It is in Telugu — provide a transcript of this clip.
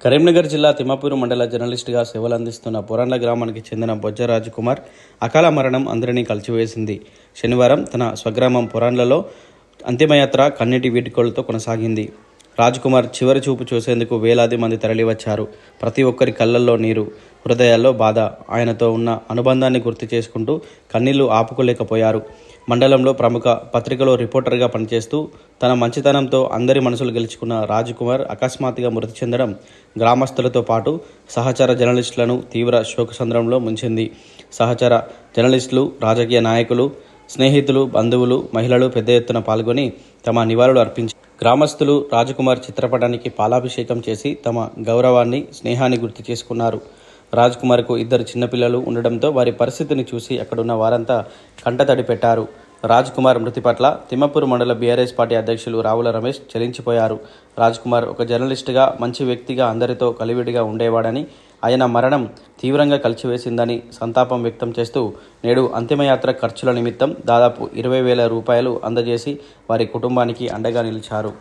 కరీంనగర్ జిల్లా తిమ్మాపూరు మండల జర్నలిస్టుగా సేవలందిస్తున్న పొరండ్ల గ్రామానికి చెందిన బొజ్జ రాజ్కుమార్ అకాల మరణం అందరినీ కలిచివేసింది. శనివారం తన స్వగ్రామం పొరండ్లలో అంతిమయాత్ర కన్నీటి వీడ్కోలుతో కొనసాగింది. రాజ్కుమార్ చివరి చూపు చూసేందుకు వేలాది మంది తరలివచ్చారు. ప్రతి ఒక్కరి కళ్ళల్లో నీరు, హృదయాల్లో బాధ. ఆయనతో ఉన్న అనుబంధాన్ని గుర్తు చేసుకుంటూ కన్నీళ్లు ఆపుకోలేకపోయారు. మండలంలో ప్రముఖ పత్రికలో రిపోర్టర్గా పనిచేస్తూ తన మంచితనంతో అందరి మనసులు గెలుచుకున్న రాజ్కుమార్ అకస్మాత్తుగా మృతి చెందడం గ్రామస్తులతో పాటు సహచర జర్నలిస్టులను తీవ్ర శోకసంద్రంలో ముంచింది. సహచర జర్నలిస్టులు, రాజకీయ నాయకులు, స్నేహితులు, బంధువులు, మహిళలు పెద్ద ఎత్తున పాల్గొని తమ నివాళులు అర్పించారు. గ్రామస్తులు రాజ్కుమార్ చిత్రపటానికి పాలాభిషేకం చేసి తమ గౌరవాన్ని, స్నేహాన్ని గుర్తు చేసుకున్నారు. రాజ్కుమార్కు 2 చిన్నపిల్లలు ఉండడంతో వారి పరిస్థితిని చూసి అక్కడున్న వారంతా కంటతడి పెట్టారు. రాజ్కుమార్ మృతి పట్ల తిమ్మాపూరు మండల బీఆర్ఎస్ పార్టీ అధ్యక్షులు రావుల రమేష్ చలించిపోయారు. రాజ్కుమార్ ఒక జర్నలిస్టుగా, మంచి వ్యక్తిగా, అందరితో కలివిడిగా ఉండేవాడని, ఆయన మరణం తీవ్రంగా కలిచివేసిందని సంతాపం వ్యక్తం చేస్తూ నేడు అంతిమయాత్ర ఖర్చుల నిమిత్తం దాదాపు 20,000 రూపాయలు అందజేసి వారి కుటుంబానికి అండగా నిలిచారు.